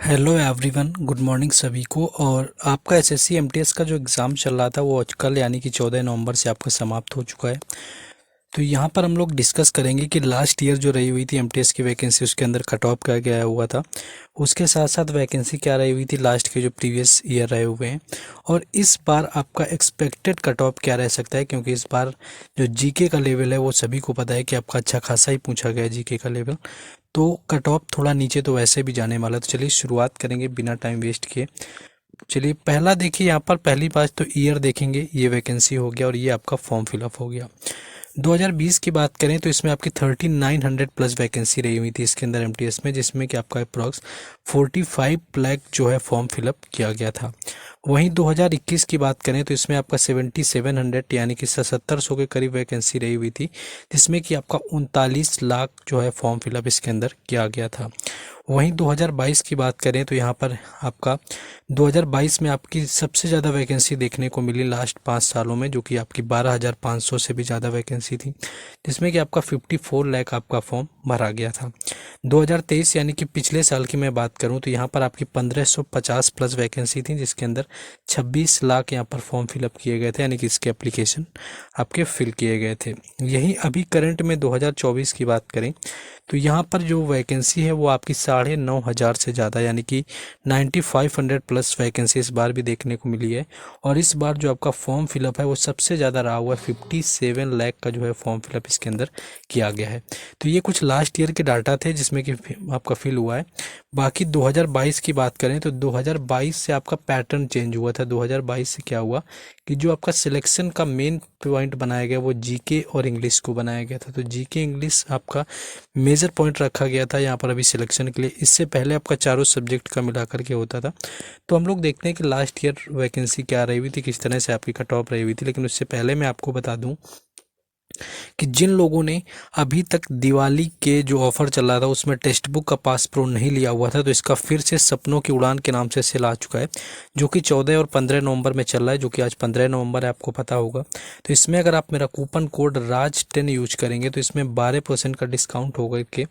Hello everyone, good morning सभी को। और आपका एसएससी एमटीएस का जो एग्ज़ाम चल रहा था वो आज कल यानी कि 14 नवंबर से आपका समाप्त हो चुका है। तो यहाँ पर हम लोग डिस्कस करेंगे कि लास्ट ईयर जो रही हुई थी एमटीएस की वैकेंसी, उसके अंदर कट ऑफ क्या गया हुआ था, उसके साथ साथ वैकेंसी क्या रही हुई थी लास्ट के जो प्रीवियस ईयर रहे हुए हैं, और इस बार आपका एक्सपेक्टेड कट ऑफ क्या रह सकता है। क्योंकि इस बार जो जीके का लेवल है वो सभी को पता है कि आपका अच्छा खासा ही पूछा गया है जीके का लेवल। तो कट ऑफ थोड़ा नीचे तो वैसे भी जाने वाला है। तो चलिए शुरुआत करेंगे बिना टाइम वेस्ट किए। चलिए पहला देखिए, यहाँ पर पहली बात तो ईयर देखेंगे, ये वैकेंसी हो गया और ये आपका फॉर्म फिलअप हो गया। 2020 की बात करें तो इसमें आपकी 3900 प्लस वैकेंसी रही हुई थी इसके अंदर एमटीएस में, जिसमें कि आपका अप्रॉक्स 45 लाख जो है फॉर्म फिलअप किया गया था। वहीं 2021 की बात करें तो इसमें आपका 7700 यानी कि 7700 के करीब वैकेंसी रही हुई थी, जिसमें कि आपका 39 लाख जो है फॉर्म फिलअप इसके अंदर किया गया था। वहीं 2022 की बात करें तो यहाँ पर आपका 2022 में आपकी सबसे ज़्यादा वैकेंसी देखने को मिली लास्ट 5 सालों में, जो कि आपकी 12,500 से भी ज़्यादा वैकेंसी थी, जिसमें कि आपका 54 लाख आपका फॉर्म भरा गया था। 2023 यानी कि पिछले साल की मैं बात करूं तो यहाँ पर आपकी 1550 प्लस वैकेंसी थी, जिसके अंदर 26 लाख यहाँ पर फॉर्म फिलअप किए गए थे, यानी कि इसके एप्लीकेशन आपके फिल किए गए थे। यही अभी करंट में 2024 की बात करें तो यहाँ पर जो वैकेंसी है वो आपकी 9,500 से ज़्यादा यानी कि 9500 प्लस वैकेंसी इस बार भी देखने को मिली है। और इस बार जो आपका फॉर्म फिलअप है वो सबसे ज़्यादा रहा हुआ है, 57 लाख का जो है फॉर्म फिलअप इसके अंदर किया गया है। तो ये कुछ लास्ट ईयर के डाटा थे जिसमें कि आपका फिल हुआ है। बाकी 2022 की बात करें तो 2022 से आपका पैटर्न चेंज हुआ था। 2022 से क्या हुआ कि जो आपका सिलेक्शन का मेन पॉइंट बनाया गया वो जीके और इंग्लिश को बनाया गया था। तो जीके इंग्लिश आपका मेजर पॉइंट रखा गया था यहाँ पर अभी सिलेक्शन के लिए। इससे पहले आपका चारों सब्जेक्ट का मिलाकर के होता था। तो हम लोग देखते हैं कि लास्ट ईयर वैकेंसी क्या रही हुई थी, किस तरह से आपकी कट ऑफ रही हुई थी। लेकिन उससे पहले मैं आपको बता दूं कि जिन लोगों ने अभी तक दिवाली के जो ऑफर चल रहा था उसमें टेक्स्ट बुक का पास प्रो नहीं लिया हुआ था, तो इसका फिर से सपनों की उड़ान के नाम से सेल आ चुका है, जो कि 14 और 15 नवंबर में चल रहा है, जो कि आज 15 नवंबर है, आपको पता होगा। तो इसमें अगर आप मेरा कूपन कोड राज10 यूज करेंगे तो इसमें 12% का डिस्काउंट होगा के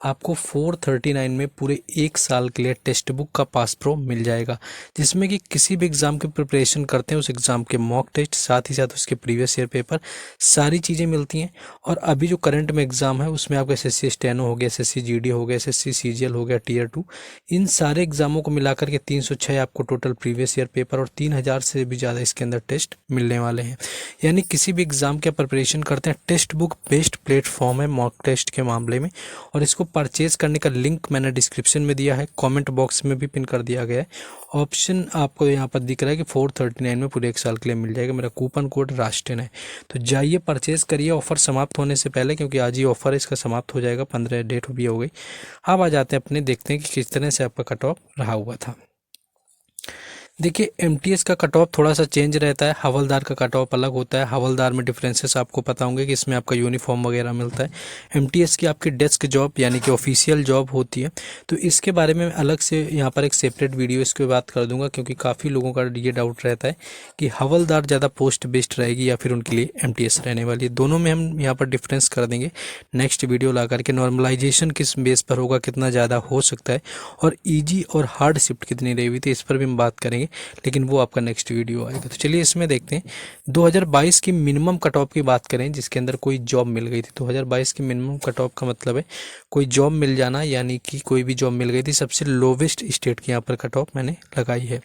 आपको 439 में पूरे 1 साल के लिए टेक्स्ट बुक का पास प्रो मिल जाएगा, जिसमें कि किसी भी एग्ज़ाम की प्रिपरेशन करते हैं उस एग्ज़ाम के मॉक टेस्ट, साथ ही साथ उसके प्रीवियस ईयर पेपर, सारी चीज़ें मिलती हैं। और अभी जो करंट में एग्ज़ाम है उसमें आपका एसएससी स्टेनो हो गया, एसएससी जीडी हो गया, एसएससी सीजीएल हो गया, टीयर 2, इन सारे एग्ज़ामों को मिलाकर के 306 आपको टोटल प्रीवियस ईयर पेपर और 3000 से भी ज़्यादा इसके अंदर टेस्ट मिलने वाले हैं। यानी किसी भी एग्ज़ाम के प्रिपरेशन करते हैं, टेक्स्ट बुक बेस्ड प्लेटफॉर्म है मॉक टेस्ट के मामले में। और इसको परचेज करने का लिंक मैंने डिस्क्रिप्शन में दिया है, कमेंट बॉक्स में भी पिन कर दिया गया है। ऑप्शन आपको यहाँ पर दिख रहा है कि 439 में पूरे 1 साल के लिए मिल जाएगा। मेरा कूपन कोड राष्ट्र है, तो जाइए परचेज करिए ऑफर समाप्त होने से पहले, क्योंकि आज ही ऑफर इसका समाप्त हो जाएगा, 15 डेट भी हो गई। अब आ जाते हैं अपने, देखते हैं कि किस तरह से आपका कट ऑफ रहा हुआ था। देखिए एमटीएस का कट ऑफ थोड़ा सा चेंज रहता है, हवलदार का कट ऑफ अलग होता है। हवलदार में डिफरेंसेस आपको पता होंगे कि इसमें आपका यूनिफॉर्म वगैरह मिलता है। एमटीएस की आपकी डेस्क जॉब यानी कि ऑफिशियल जॉब होती है, तो इसके बारे में अलग से यहाँ पर एक सेपरेट वीडियो इसके बात कर दूंगा, क्योंकि काफ़ी लोगों का ये डाउट रहता है कि हवलदार ज़्यादा पोस्ट बेस्ड रहेगी या फिर उनके लिए एमटीएस रहने वाली है। दोनों में हम यहाँ पर डिफरेंस कर देंगे नेक्स्ट वीडियो ला करके। नॉर्मलाइजेशन किस बेस पर होगा, कितना ज़्यादा हो सकता है, और ईजी और हार्ड शिफ्ट कितनी रही हुई थी, इस पर भी हम बात करेंगे, लेकिन वो आपका नेक्स्ट वीडियो आएगा। तो चलिए इसमें देखते हैं 2022 की मिनिमम कट ऑफ की बात करें जिसके अंदर कोई जॉब मिल गई थी। 2022 की मिनिमम कट ऑफ का मतलब है कोई जॉब मिल जाना, यानी कि कोई भी जॉब मिल गई थी। सबसे लोवेस्ट स्टेट की यहाँ पर कट ऑफ मैंने लगाई है।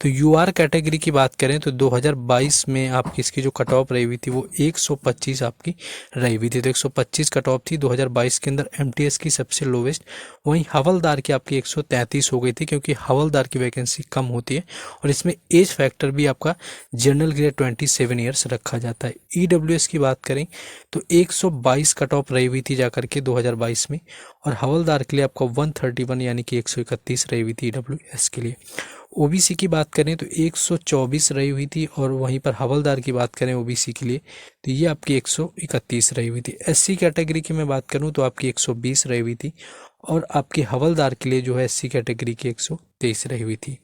तो यूआर कैटेगरी की बात करें तो 2022 में आपकी इसकी जो कट ऑफ रही हुई थी वो 125 आपकी रही हुई थी। तो 125 कट ऑफ थी 2022 के अंदर एमटीएस की सबसे लोवेस्ट। वहीं हवलदार की आपकी 133 हो गई थी, क्योंकि हवलदार की वैकेंसी कम होती है और इसमें एज फैक्टर भी आपका जनरल के लिए 27 ईयर्स रखा जाता है। ईडब्ल्यूएस की बात करें तो 122 कट ऑफ रही हुई थी जाकर के 2022 में, और हवलदार के लिए आपका 131 यानी कि 131 रही हुई थी ईडब्ल्यूएस के लिए। ओबीसी की बात करें तो 124 रही हुई थी, और वहीं पर हवलदार की बात करें ओबीसी के लिए तो ये आपकी 131 रही हुई थी। एससी कैटेगरी की मैं बात करूं तो आपकी 120 रही हुई थी, और आपकी हवलदार के लिए जो है एससी कैटेगरी की 123 रही हुई थी।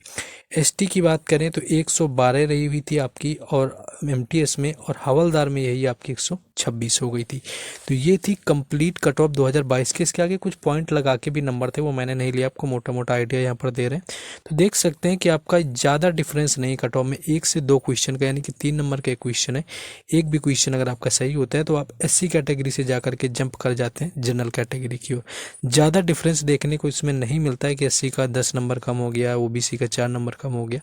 एसटी की बात करें तो 112 रही हुई थी आपकी और एमटीएस में, और हवलदार में यही आपकी 26 हो गई थी। तो ये थी कंप्लीट कट ऑफ 2022 के। इसके आगे कुछ पॉइंट लगा के भी नंबर थे, वो मैंने नहीं लिया, आपको मोटा मोटा आइडिया यहाँ पर दे रहे हैं। तो देख सकते हैं कि आपका ज़्यादा डिफरेंस नहीं कट ऑफ में, 1 से 2 क्वेश्चन का, यानी कि 3 नंबर का एक क्वेश्चन है। एक भी क्वेश्चन अगर आपका सही होता है तो आप SC कैटेगरी से जा करके जंप कर जाते हैं जनरल कैटेगरी की ओर। ज़्यादा डिफरेंस देखने को इसमें नहीं मिलता है कि SC का 10 नंबर कम हो गया, OBC का 4 नंबर कम हो गया,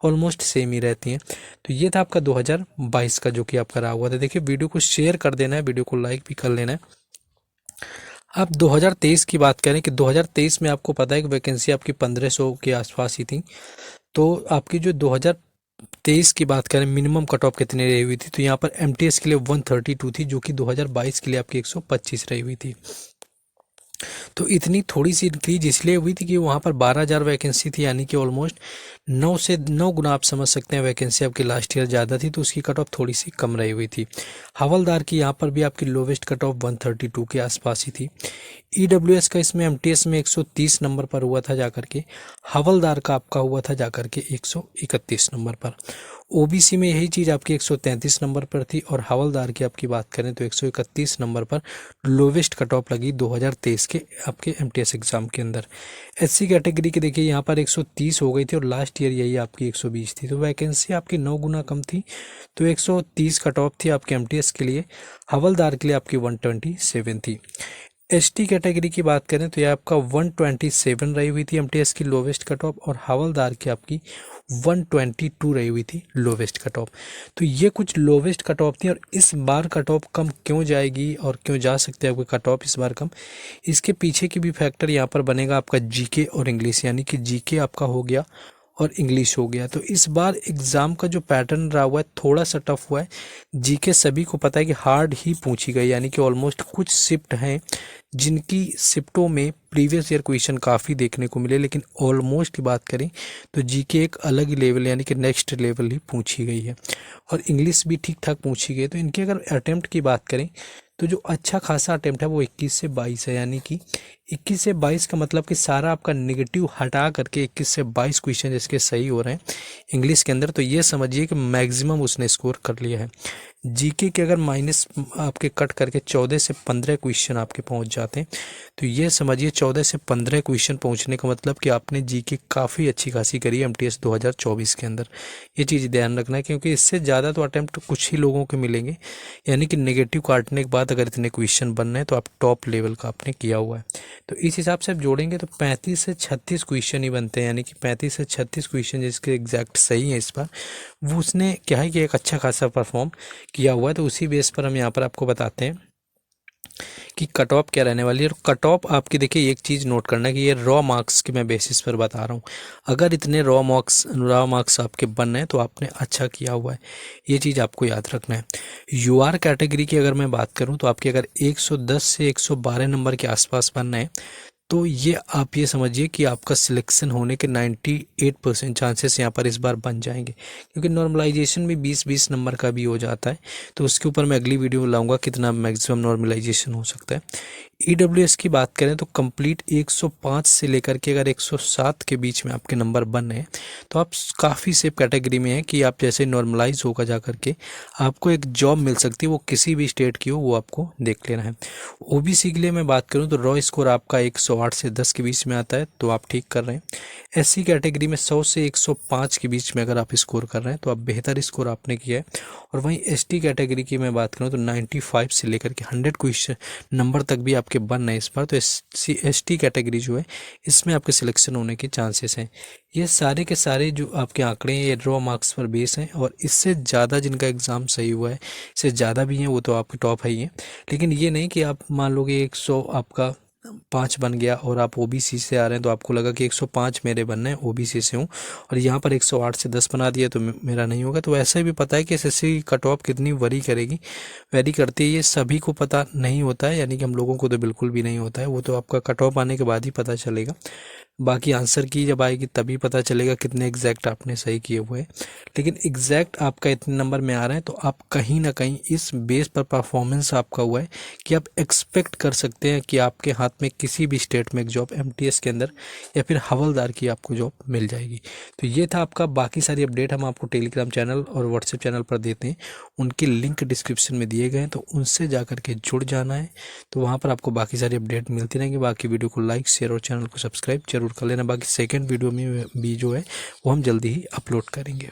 ऑलमोस्ट सेम ही रहती हैं। तो ये था आपका 2022 का जो कि आपका रहा हुआ था। देखिए वीडियो को शेयर कर देना है, वीडियो को लाइक भी कर लेना है। अब 2023 की बात करें कि 2023 में आपको पता है कि वैकेंसी आपकी 1500 के आसपास ही थी। तो आपकी जो 2023 की बात करें मिनिमम कट ऑफ कितनी रही हुई थी, तो यहाँ पर MTS के लिए 132 थी, जो कि 2022 के लिए आपकी 125 रही हुई थी। तो इतनी थोड़ी सी इंक्रीज इसलिए हुई थी कि वहाँ पर 12,000 वैकेंसी थी, यानी कि ऑलमोस्ट 9 से 9 गुना आप समझ सकते हैं वैकेंसी आपकी लास्ट ईयर ज़्यादा थी, तो उसकी कट ऑफ थोड़ी सी कम रही हुई थी। हवलदार की यहाँ पर भी आपकी लोवेस्ट कट ऑफ 132 के आसपास ही थी। EWS का इसमें MTS में 130 नंबर पर हुआ था जाकर के, हवलदार का आपका हुआ था जाकर के 131 नंबर पर। OBC में यही चीज़ आपकी 133 नंबर पर थी, और हवलदार की आपकी बात करें तो 131 नंबर पर लोवेस्ट कट ऑफ लगी 2023 के आपके MTS एग्ज़ाम के अंदर। SC कैटेगरी की देखिए यहाँ पर 130 हो गई थी, और लास्ट ईयर यही आपकी 120 थी, तो वैकेंसी आपकी 9 गुना कम थी। तो 130 कट ऑफ थी आपके MTS के लिए, हवलदार के लिए आपकी 127 थी। ST कैटेगरी की बात करें तो ये आपका 127 रही हुई थी MTS की लोवेस्ट कट ऑफ, और हवलदार की आपकी 122 रही हुई थी लोवेस्ट कट ऑफ। तो ये कुछ लोवेस्ट कट ऑफ थी, और इस बार कट ऑफ कम क्यों जाएगी और क्यों जा सकते हैं आपके कट ऑफ इस बार कम, इसके पीछे की भी फैक्टर यहाँ पर बनेगा आपका GK और इंग्लिश, यानी कि GK आपका हो गया और इंग्लिश हो गया। तो इस बार एग्ज़ाम का जो पैटर्न रहा हुआ है थोड़ा सा टफ हुआ है। GK सभी को पता है कि हार्ड ही पूछी गई, यानी कि ऑलमोस्ट कुछ शिफ्ट हैं जिनकी शिफ्टों में प्रीवियस ईयर क्वेश्चन काफ़ी देखने को मिले, लेकिन ऑलमोस्ट की बात करें तो GK एक अलग ही लेवल यानी कि नेक्स्ट लेवल ही पूछी गई है, और इंग्लिश भी ठीक ठाक पूछी गई है। तो इनके अगर अटेम्प्ट की बात करें तो जो अच्छा खासा अटेम्प्ट है वो 21 से 22 है, यानी कि 21 से 22 का मतलब कि सारा आपका नेगेटिव हटा करके 21 से 22 क्वेश्चन इसके सही हो रहे हैं इंग्लिश के अंदर। तो ये समझिए कि मैक्सिमम उसने स्कोर कर लिया है। GK के अगर माइनस आपके कट करके 14 से 15 क्वेश्चन आपके पहुंच जाते हैं, तो ये समझिए 14 से 15 क्वेश्चन पहुंचने का मतलब कि आपने GK काफ़ी अच्छी खासी करी है MTS 2024 के अंदर। ये चीज़ ध्यान रखना है, क्योंकि इससे ज़्यादा तो अटैम्प्ट कुछ ही लोगों के मिलेंगे, यानी कि नेगेटिव काटने के बाद अगर इतने क्वेश्चन बन रहे हैं तो आप टॉप लेवल का आपने किया हुआ है। तो इस हिसाब से आप जोड़ेंगे तो 35 से 36 क्वेश्चन ही बनते हैं, यानी कि 35 से 36 क्वेश्चन जिसके एग्जैक्ट सही है इस बार, वो उसने क्या है कि एक अच्छा खासा परफॉर्म किया हुआ है। तो उसी बेस पर हम यहाँ पर आपको बताते हैं कि कट ऑफ क्या रहने वाली है। और कट ऑफ आपकी देखिए एक चीज़ नोट करना है कि ये रॉ मार्क्स के मैं बेसिस पर बता रहा हूँ। अगर इतने रॉ मार्क्स आपके बन रहे हैं तो आपने अच्छा किया हुआ है, ये चीज़ आपको याद रखना है। UR कैटेगरी की अगर मैं बात करूँ तो आपके अगर 110 से 112 नंबर के आसपास बन रहे हैं, तो ये आप ये समझिए कि आपका सिलेक्शन होने के 98% चांसेस यहाँ पर इस बार बन जाएंगे, क्योंकि नॉर्मलाइजेशन भी 20-20 नंबर का भी हो जाता है। तो उसके ऊपर मैं अगली वीडियो में लाऊंगा कितना मैक्सिमम नॉर्मलाइजेशन हो सकता है। EWS की बात करें तो कंप्लीट 105 से लेकर के अगर 107 के बीच में आपके नंबर बन रहे हैं तो आप काफ़ी सेफ कैटेगरी में हैं कि आप जैसे नॉर्मलाइज होगा जा करके आपको एक जॉब मिल सकती है, वो किसी भी स्टेट की हो, वो आपको देख लेना है। OBC के लिए मैं बात करूं तो रॉ स्कोर आपका 108 से 10 के बीच में आता है, तो आप ठीक कर रहे हैं। SC कैटेगरी में 100 से 105 के बीच में अगर आप स्कोर कर रहे हैं तो आप बेहतर स्कोर आपने किया है। और वहीं ST कैटेगरी की मैं बात करूं तो 95 से लेकर के 100 क्वेश्चन नंबर तक भी आपके बन रहे हैं इस बार। तो ST कैटेगरी जो है इसमें आपके सिलेक्शन होने के चांसेस हैं। ये सारे के सारे जो आपके आंकड़े हैं ये रॉ मार्क्स पर बेस हैं, और इससे ज़्यादा जिनका एग्ज़ाम सही हुआ है, इससे ज़्यादा भी हैं, वो तो आपके टॉप है ही हैं। लेकिन ये नहीं कि आप मान लोगे 100 आपका 5 बन गया और आप OBC से आ रहे हैं तो आपको लगा कि 105 मेरे बनने हैं, OBC से हूँ, और यहाँ पर 108 से 10 बना दिया तो मेरा नहीं होगा। तो ऐसा भी पता है कि SSC कट ऑफ कितनी वेरी करती है, ये सभी को पता नहीं होता है, यानी कि हम लोगों को तो बिल्कुल भी नहीं होता है, वो तो आपका कट ऑफ आने के बाद ही पता चलेगा। बाकी आंसर की जब आएगी तभी पता चलेगा कितने एग्जैक्ट आपने सही किए हुए हैं। लेकिन एग्जैक्ट आपका इतने नंबर में आ रहा है तो आप कहीं ना कहीं इस बेस पर परफॉर्मेंस आपका हुआ है कि आप एक्सपेक्ट कर सकते हैं कि आपके हाथ में किसी भी स्टेट में एक जॉब एमटीएस के अंदर या फिर हवलदार की आपको जॉब मिल जाएगी। तो ये था आपका। बाकी सारी अपडेट हम आपको टेलीग्राम चैनल और व्हाट्सएप चैनल पर देते हैं, उनके लिंक डिस्क्रिप्शन में दिए गए हैं, तो उनसे जा कर के जुड़ जाना है। तो वहाँ पर आपको बाकी सारी अपडेट मिलती रहेंगी। बाकी वीडियो को लाइक शेयर और चैनल को सब्सक्राइब जरूर कर लेना। बाकी सेकंड वीडियो में भी जो है वो हम जल्दी ही अपलोड करेंगे।